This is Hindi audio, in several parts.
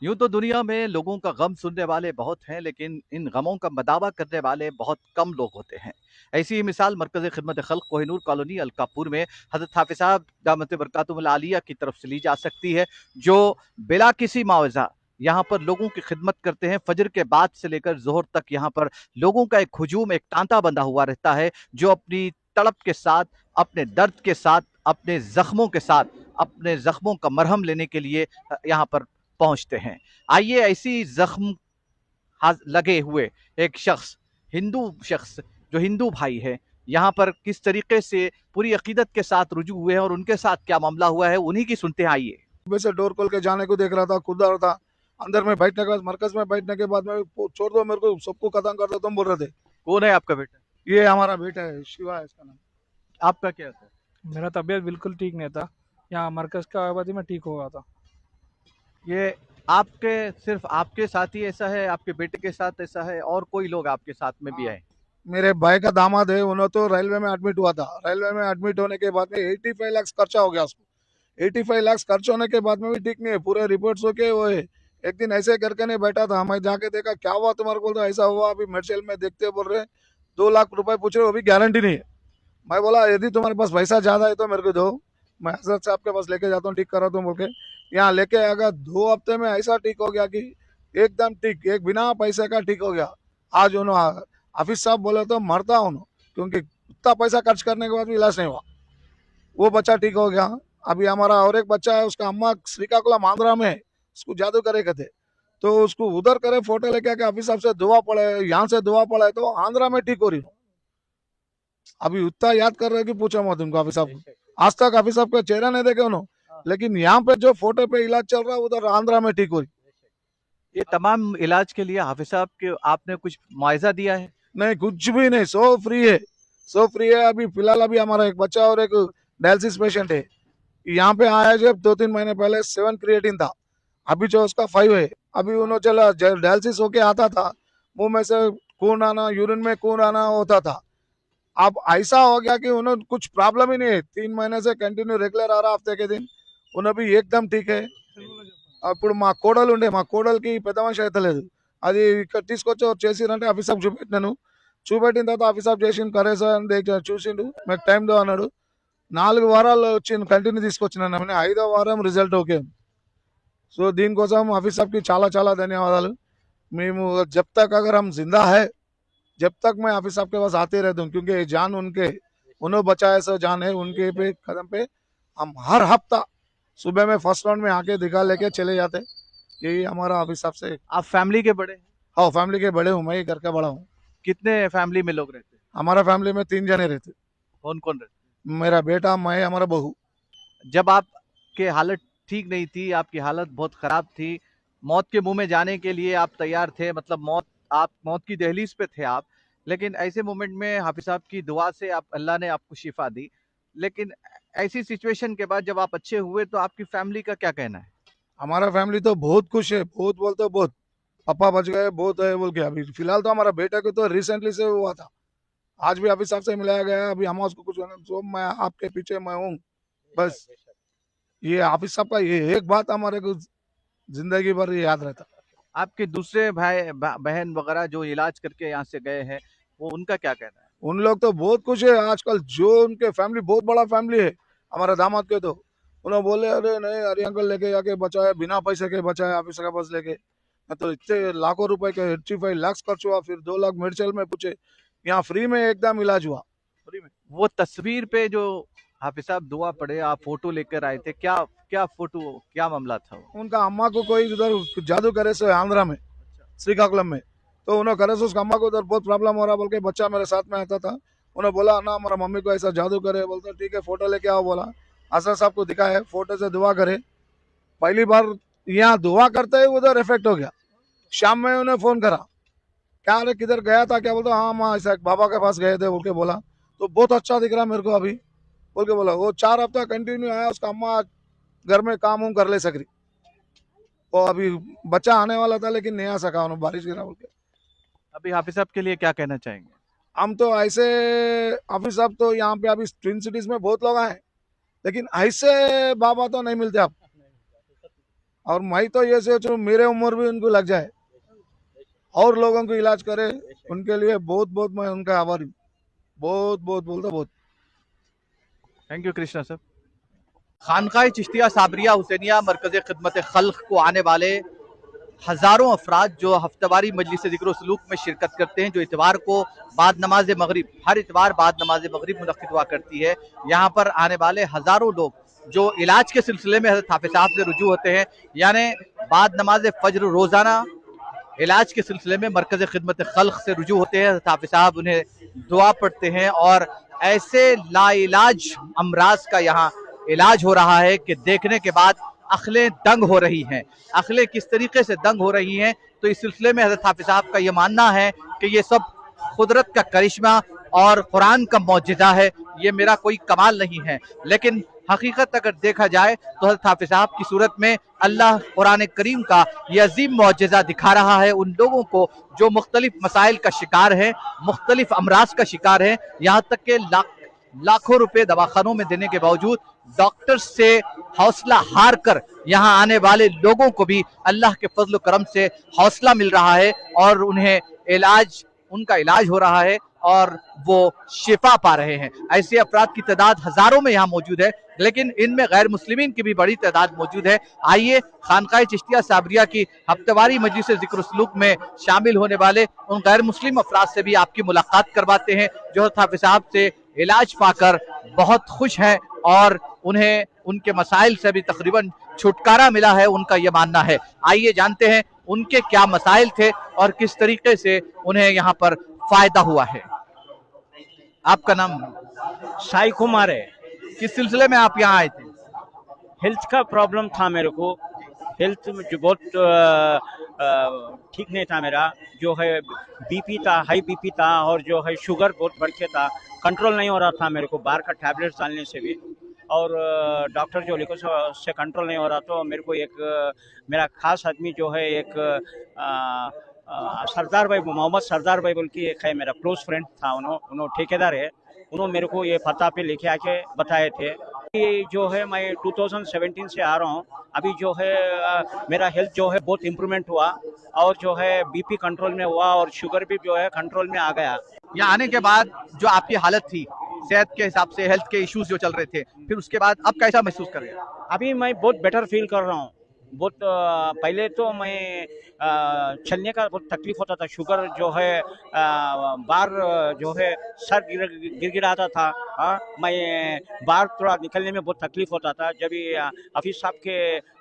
यूं तो दुनिया में लोगों का गम सुनने वाले बहुत हैं, लेकिन इन गमों का मदावा करने वाले बहुत कम लोग होते हैं। ऐसी ही मिसाल मरकज़ खिदमत खल्क कोहिनूर कॉलोनी अलकापुर में हजरत हाफिज साहब दामत बरकातुहुल आलिया की तरफ से ली जा सकती है, जो बिला किसी मुआवजा यहाँ पर लोगों की खिदमत करते हैं। फजर के बाद से लेकर जोहर तक यहाँ पर लोगों का एक हुजूम, एक तांता बंधा हुआ रहता है, जो अपनी तड़प के साथ, अपने दर्द के साथ, अपने जख्मों के साथ, अपने जख्मों का मरहम लेने के लिए यहाँ पर पहुंचते हैं। आइए ऐसी जख्म लगे हुए एक शख्स, हिंदू शख्स, जो हिंदू भाई है, यहाँ पर किस तरीके से पूरी अकीदत के साथ रुजू हुए हैं और उनके साथ क्या मामला हुआ है, उन्हीं की सुनते हैं। आइए। सुबह से डोर खोल के जाने को देख रहा था, खुद आ रहा था अंदर में बैठने के बाद, मरकज में बैठने के बाद में छोड़ दो मेरे को, सबको खत्म कर दो तुम बोल रहे थे। कौन है आपका बेटा? ये हमारा बेटा है, शिवा है इसका नाम। आपका क्या था? मेरा तबीयत बिल्कुल ठीक नहीं था। यहाँ मरकज़ का आबादी में ठीक हुआ था। ये आपके, सिर्फ आपके साथ ही ऐसा है, आपके बेटे के साथ ऐसा है, और कोई लोग आपके साथ में भी हाँ, आए? मेरे भाई का दामाद है, उन्होंने तो रेलवे में एडमिट हुआ था। रेलवे में एडमिट होने के बाद में 85 लाख खर्चा हो गया उसको। 85 लाख खर्च होने के बाद में भी ठीक नहीं है, पूरे रिपोर्ट्स होके वो है। एक दिन ऐसे करके नहीं बैठा था, मैं जाके देखा क्या हुआ तुम्हारे, बोल रहा ऐसा हुआ, अभी मेडिकल में देखते बोल रहे 2 लाख रुपए पूछ रहे, वो भी गारंटी नहीं है। मैं बोला यदि तुम्हारे पास पैसा ज्यादा है तो मेरे को दो, मैं हजरत साहब के पास लेके जाता हूँ, ठीक करा तुम बोल के यहाँ लेके आएगा। 2 हफ्ते में ऐसा ठीक हो गया कि एकदम ठीक, एक बिना पैसे का ठीक हो गया। आज उन्होंने हाफिज साहब बोले तो मरता हूँ, क्योंकि इतना पैसा खर्च करने के बाद भी इलाज नहीं हुआ। वो बच्चा ठीक हो गया। अभी हमारा और एक बच्चा है, उसका अम्मा श्रीकाकुलम आंध्रा में है, उसको जादू करे कहते, तो उसको उधर करे फोटो लेके आके हाफिज साहब से दुआ पड़े, यहाँ से दुआ पड़े तो आंध्रा में ठीक हो रही हूँ। अभी उतना याद कर रहे कि पूछो मत उनको, हाफिज साहब आज तक हाफिज साहब का चेहरा नहीं देखे उन्होंने, लेकिन यहाँ पे जो फोटो पे इलाज चल रहा है उधर आंध्रा में ठीक हो रही। ये तमाम इलाज के लिए हाफिज साहब के आपने कुछ मुआवजा दिया है? नहीं, कुछ भी नहीं, सो फ्री है, सो फ्री है। अभी फिलहाल अभी हमारा एक बच्चा और एक डायलिसिस पेशेंट है, यहाँ पे आया जब 2-3 महीने पहले 7 क्रिएटिन था, अभी जो उसका 5 है। अभी उन्होंने चला डायलिसिस होके आता था, मुंह में से खून आना, यूरिन में खून आना होता था। अब ऐसा हो गया कि उन्हें कुछ प्रॉब्लम ही नहीं है, 3 महीने से कंटिन्यू रेगुलर आ रहा हफ्ते के दिन, उन्हें भी एकदम ठीक है। అప్పుడు మా కోడలు ఉండే, మా కోడలికి పెద్ద మనిషి అయితలేదు, అది ఇక్కడ తీసుకొచ్చి చేసిరంటే ఆఫీస్ ఆఫ్ చూపెట్టినాను. చూపెట్టిన తర్వాత ఆఫీస్ ఆఫ్ చేసిండు, కరేసా అని చూసిండు, మీకు టైం దో అన్నాడు. 4 వారాలు వచ్చింది, కంటిన్యూ తీసుకొచ్చినాను, 5వ వారం రిజల్ట్ ఓకే. సో దీనికోసం ఆఫీస్ సాబ్కి చాలా చాలా ధన్యవాదాలు. మేము జబ్ తక్ అగర్ హమ్ జిందా है, जब तक मैं हाफिज साहब के पास आते रहता हूँ, क्योंकि जान उनके, उन्होंने बचाया सो जान है उनके पे कदम पे। हम हर हफ्ता सुबह में फर्स्ट राउंड में आके दिखा लेके चले जाते। यही हमारा हाफिज साहब से। आप फैमिली के बड़े हैं? हाँ, फैमिली के बड़े हूँ, मैं ही घर का बड़ा हूँ। कितने फैमिली में लोग रहते हैं? हमारा फैमिली में 3 जने रहते, कौन कौन रहते मेरा बेटा, मैं, हमारा बहू। हैं? जब आपके हालत ठीक नहीं थी, आपकी हालत बहुत खराब थी, मौत के मुंह में जाने के लिए आप तैयार थे, मतलब मौत, आप मौत की दहलीज पे थे आप, लेकिन ऐसे मोमेंट में हाफिज साहब की दुआ से आप, अल्लाह ने आपको शिफा दी। लेकिन ऐसी सिचुएशन के बाद जब आप अच्छे हुए तो आपकी फैमिली का क्या कहना है? हमारा फैमिली तो बहुत खुश है, बहुत बोलते बहुत, पापा बच गए बहुत है बोल के। अभी फिलहाल तो हमारा बेटा को तो रिसेंटली से हुआ था, आज भी हाफिज साहब से मिलाया गया। अभी हम उसको कुछ, तो मैं आपके पीछे मैं हूँ बस। ये हाफिज साहब का ये एक बात हमारे को जिंदगी भर याद रहता। आपके दूसरे भाई बहन वगैरह जो इलाज करके यहाँ से गए हैं, वो उनका क्या कहना है? उन लोग तो बहुत खुश है आजकल, जो उनके फैमिली बहुत बड़ा फैमिली है हमारा दामाद के, तो उन्होंने बोले अरे नहीं, अरे अंकल लेके जाके बचाया, बिना पैसे के बचाया ऑफिस के पास लेके। मैं तो इतने लाखों रुपए के 85 लाख खर्च हुआ, फिर 2 लाख मेडिकल में पूछे, यहाँ फ्री में एकदम इलाज हुआ, फ्री में। वो तस्वीर पे जो हाफिज साहब दुआ पड़े, आप फोटो लेकर आए थे, क्या क्या फोटो, क्या मामला था वो? उनका अम्मा को कोई उधर जादू करे से आंध्रा में, श्रीकाकुलम में, तो उन्होंने करे से उसका अम्मा को उधर बहुत प्रॉब्लम हो रहा बोल के, बच्चा मेरे साथ में आता था, उन्होंने बोला ना हमारा मम्मी को ऐसा जादू करे, बोलते ठीक है फोटो लेके आओ, बोला असर साहब को दिखाया, फोटो से दुआ करे। पहली बार यहाँ दुआ करते ही उधर इफेक्ट हो गया। शाम में उन्हें फोन करा, क्या अरे किधर गया था, क्या बोलता हाँ माँ ऐसा बाबा के पास गए थे बोल के बोला, तो बहुत अच्छा दिख रहा मेरे को अभी बोल के बोला। वो 4 हफ्ता कंटिन्यू आया, उसका अम्मा घर में काम उम कर ले सक रही, वो अभी बच्चा आने वाला था लेकिन नहीं आ सका, उन्होंने बारिश गिरा बोल के। अभी हाफिज साहब के लिए क्या कहना चाहेंगे? हम तो ऐसे, ऑफिस साहब तो यहाँ पे अभी ट्विन सिटीज में बहुत लोग आए, लेकिन ऐसे बाबा तो नहीं मिलते आप। और मैं तो ये सोचूं मेरे उम्र भी उनको लग जाए और लोगों को इलाज करे, उनके लिए बहुत बहुत मैं उनका आभारी, बहुत बहुत बोलता बहुत। Thank you Krishna sir. Khanqah e Chishtiya Sabiriya Husainiya Markaz Khidmat खल्क को आने वाले हजारों अफराद जो हफ्तावारी मजलिस ज़िक्र सलूक में शिरकत करते हैं, जो इतवार को बाद नमाज मगरिब, हर इतवार बाद नमाज मगरिब मुनक्किद हुआ करती है, यहाँ पर आने वाले हजारों लोग जो इलाज के सिलसिले में हज़रत हाफिज़ साहब से रुजू होते हैं, यानी बाद नमाज फज्र रोजाना इलाज के सिलसिले में मरकज़ खिदमत खल्क से रुजू होते हैं। हज़रत हाफिज़ साहब उन्हें दुआ पढ़ते हैं और ऐसे लाइलाज अमराज का यहाँ इलाज हो रहा है कि देखने के बाद अखलें दंग हो रही हैं। अखलें किस तरीके से दंग हो रही हैं, तो इस सिलसिले में हज़रत हाफिज़ साहब का ये मानना है कि ये सब कुदरत का करिश्मा और कुरान का मौजज़ा है, ये मेरा कोई कमाल नहीं है। लेकिन हकीकत अगर देखा जाए तो हज़रत हाफिज़ साहब की सूरत में अल्लाह कुरान करीम का ये अजीम मौजज़ा दिखा रहा है उन लोगों को जो मुख्तलिफ मसाइल का शिकार हैं, मुख्तलिफ अमराज का शिकार हैं, यहाँ तक के लाखों रुपए दवाखानों में देने के बावजूद डॉक्टर से हौसला हार कर यहाँ आने वाले लोगों को भी अल्लाह के फजल करम से हौसला मिल रहा है और उन्हें उनका इलाज हो रहा है और वो शिफा पा रहे हैं। ऐसे अफराद की तादाद हजारों में यहाँ मौजूद है, लेकिन इनमें गैर मुस्लिमीन की भी बड़ी तादाद मौजूद है। आइए खानकाए चिश्तिया साबरिया की हफ्तावारी मजलिस ज़िक्र सलूक में शामिल होने वाले उन गैर मुस्लिम अफराद से भी आपकी मुलाकात करवाते हैं जो हज़रत हाफिज़ साहब से इलाज पाकर बहुत खुश हैं और उन्हें उनके मसाइल से भी तकरीबन छुटकारा मिला है, उनका यह मानना है। आइए जानते हैं उनके क्या मसाइल थे और किस तरीके से उन्हें यहाँ पर फायदा हुआ है। आपका नाम? साई कुमार है। किस सिलसिले में आप यहाँ आए थे? हेल्थ का प्रॉब्लम था मेरे को, हेल्थ जो बहुत ठीक नहीं था मेरा, जो है बीपी था, हाई बीपी था और जो है शुगर बहुत बढ़ के था, कंट्रोल नहीं हो रहा था मेरे को बाहर का टैबलेट्स डालने से भी, और डॉक्टर जो लिखो उससे कंट्रोल नहीं हो रहा। तो मेरे को एक मेरा खास आदमी जो है एक सरदार भाई, मोहम्मद सरदार भाई बोल के एक है, मेरा क्लोज फ्रेंड था, उन्होंने ठेकेदार है, उन्होंने मेरे को ये पता पे लेके आके बताए थे। ये जो है मैं 2017 से आ रहा हूँ, अभी जो है मेरा हेल्थ जो है बहुत इम्प्रूवमेंट हुआ और जो है बीपी कंट्रोल में हुआ और शुगर भी जो है कंट्रोल में आ गया। यहाँ आने के बाद जो आपकी हालत थी सेहत के हिसाब से, हेल्थ के इश्यूज जो चल रहे थे, फिर उसके बाद अब कैसा महसूस कर रहे हैं? अभी मैं बहुत बेटर फील कर रहा हूँ। बहुत पहले तो मैं चलने का बहुत तकलीफ होता था, शुगर जो है बाहर जो है सर गिड़गिड़ाता था, मैं बाहर थोड़ा निकलने में बहुत तकलीफ होता था। जब हाफिज़ साहब के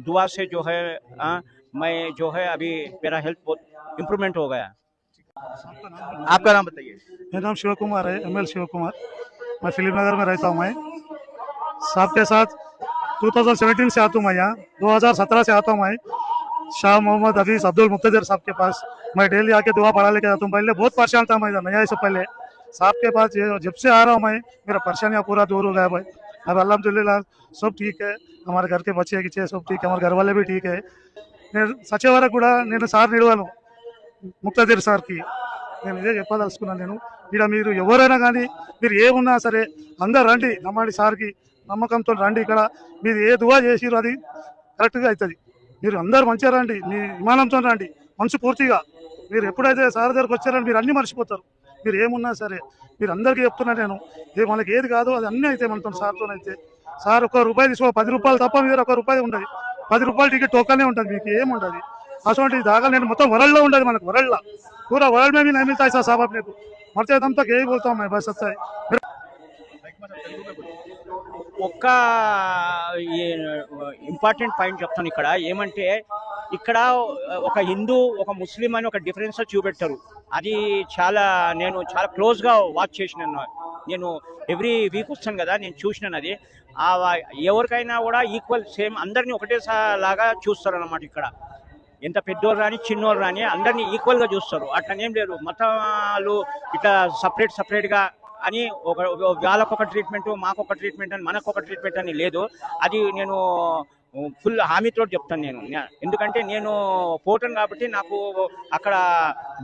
दुआ से जो है मैं जो है अभी मेरा हेल्थ बहुत इम्प्रूवमेंट हो गया। आपका नाम बताइए? मेरा नाम शिव कुमार है, ML शिव कुमार। मैं फिल्म नगर में रहता हूँ। मैं साहब के साथ 2017 से आता हूँ मैं यहाँ, 2017 से आता हूँ मैं शाह मोहम्मद हफीज़ अब्दुल मुक्तदर साहब के पास। मैं डेली आके दुआ पढ़ा लेके जाता हूँ। पहले बहुत परेशान था मैं, नया से पहले साहब के पास जब से आ रहा हूँ मैं, मेरा परेशानियाँ पूरा दूर हो गया भाई। अब अल्हम्दुलिल्लाह सब ठीक है, हमारे घर के बच्चे गिच्चे सब ठीक है, हमारे घर वाले भी ठीक है। సచివర కూడా నేను సార్ నిలవను ముక్తదీర్ సార్కి నేను ఇదే చెప్పదలుచుకున్నాను. నేను ఇక్కడ మీరు ఎవరైనా కానీ మీరు ఏమున్నా సరే అందరు రండి, నమ్మండి సార్కి, నమ్మకంతో రండి. ఇక్కడ మీరు ఏ దువా చేసిరో అది కరెక్ట్గా అవుతుంది. మీరు అందరు మంచిగా రండి, మీ విమానంతో రండి, మనసు పూర్తిగా. మీరు ఎప్పుడైతే సార్ దగ్గరకు వచ్చారని మీరు అన్నీ మర్చిపోతారు. మీరు ఏమున్నా సరే మీరు అందరికీ చెప్తున్నా నేను, మనకి ఏది కాదు అది అన్నీ అయితే మనతో సార్తోనైతే. సార్ ఒక రూపాయి తీసుకో, 10 రూపాయలు తప్ప మీ దగ్గర 1 రూపాయి ఉండదు. 10 రూపాయల టికెట్ టోకనే ఉంటుంది, మీకు ఏముండదు. అటువంటి దాకా నేను మొత్తం వరల్డ్లో ఉండదు, మనకు వరల్డ్లో पूरा वर्ल्ड में भी नहीं मिलता ऐसा साहब अपने को। मरते दम तक यही बोलता हूँ मैं, बस अच्छा है। ఒక్క ఇంపార్టెంట్ పాయింట్ చెప్తాను ఇక్కడ ఏమంటే, ఇక్కడ ఒక హిందూ ఒక ముస్లిం అని ఒక డిఫరెన్స్ చూపెట్టారు. అది నేను చాలా క్లోజ్గా వాచ్ చేసినాను. నేను ఎవ్రీ వీక్ వస్తాను కదా, నేను చూసినాను అది. ఎవరికైనా కూడా ఈక్వల్ సేమ్ అందరినీ ఒకటే లాగా చూస్తారు అన్నమాట. ఇక్కడ ఎంత పెద్దోళ్ళు రాని చిన్నోళ్ళు రాని అందరినీ ఈక్వల్గా చూస్తారు. అట్లనేం లేదు, మతాలు ఇట్లా సపరేట్గా అని వాళ్ళకొక ట్రీట్మెంట్, మాకొక ట్రీట్మెంట్ అని, మనకొక ట్రీట్మెంట్ అని లేదు. అది నేను ఫుల్ హామీతో చెప్తాను నేను, ఎందుకంటే నేను పోతాను కాబట్టి నాకు అక్కడ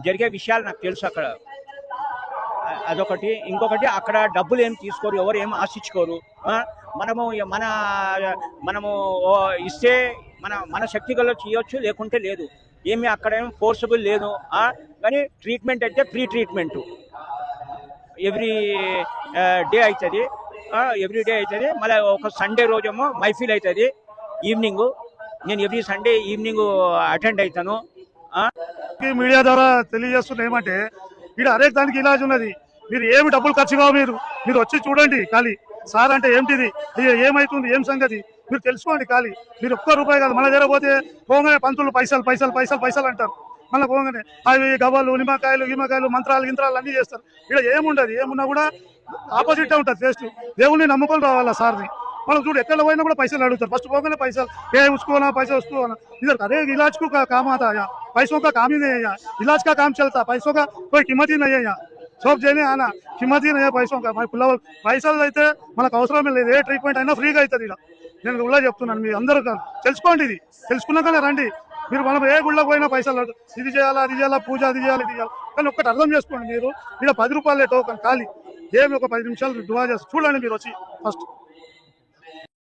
జరిగే విషయాలు నాకు తెలుసు. అక్కడ అదొకటి. ఇంకొకటి, అక్కడ డబ్బులు ఏం తీసుకోరు, ఎవరు ఏం ఆశించుకోరు. మనము ఇస్తే మన శక్తి గల చేయొచ్చు, లేకుంటే లేదు. ఏమి అక్కడ ఏం ఫోర్సబుల్ లేదు. కానీ ట్రీట్మెంట్ అయితే ఫ్రీ ట్రీట్మెంట్ ఎవ్రీ డే అవుతుంది. ఎవ్రీ డే అవుతుంది. మళ్ళీ ఒక సండే రోజేమో మైఫిల్ అవుతుంది ఈవినింగ్. నేను ఎవ్రీ సండే ఈవినింగ్ అటెండ్ అవుతాను. మీడియా ద్వారా తెలియజేస్తున్నా ఏమంటే ఇక్కడ హరేక్ దానికి ఇలాజ్ ఉన్నది. మీరు ఏమి డబ్బులు ఖర్చు కావు, మీరు వచ్చి చూడండి ఖాళీ. సార్ అంటే ఏంటిది, ఏమైతుంది, ఏం సంగతి మీరు తెలుసుకోండి ఖాళీ. మీరు ఒక్క రూపాయి కాదు, మన దగ్గర పోతే పోగానే పంతులు పైసలు పైసలు పైసలు పైసలు అంటారు. మళ్ళీ పోగానే అవి గవ్వలు నిమ్మకాయలు మంత్రాలు గింత్రాలు అన్నీ చేస్తారు. ఇక్కడ ఏముండదు, ఏమున్నా కూడా ఆపోజిట్ ఉంటుంది టేస్ట్. దేవుణ్ణి నమ్ముకొని రావాలా సార్ని. మనం చూడు ఎక్కడ పోయినా కూడా పైసలు అడుగుతారు. ఫస్ట్ పోగానే పైసలు उसको पैसा उसको इधर अरे इलाज को काम आता है यहाँ, पैसों का काम ही नहीं है यहाँ, इलाज का काम चलता, पैसों का कोई कीमत ही नहीं है यहाँ. सब देने आना कीमत ही नहीं है पैसों का. పైసలు అయితే మనకు అవసరమే లేదు. ఏ ట్రీట్మెంట్ అయినా ఫ్రీగా అవుతుంది. ఇలా నేను గుళ్ళ చెప్తున్నాను, మీ అందరూ తెలుసుకోండి. ఇది తెలుసుకున్నాకనే రండి. మీరు మనం ఏ గుళ్ళకి పోయినా పైసలు ఇది చేయాలా అది చేయాలా, పూజ అది చేయాలి ఇది చేయాలి. కానీ ఒక్కటి అర్థం చేసుకోండి, మీరు ఇక్కడ 10 రూపాయలే టోకన్ ఖాళీ. ఏమి ఒక 10 నిమిషాలు దువా చేసి చూడండి మీరు వచ్చి ఫస్ట్.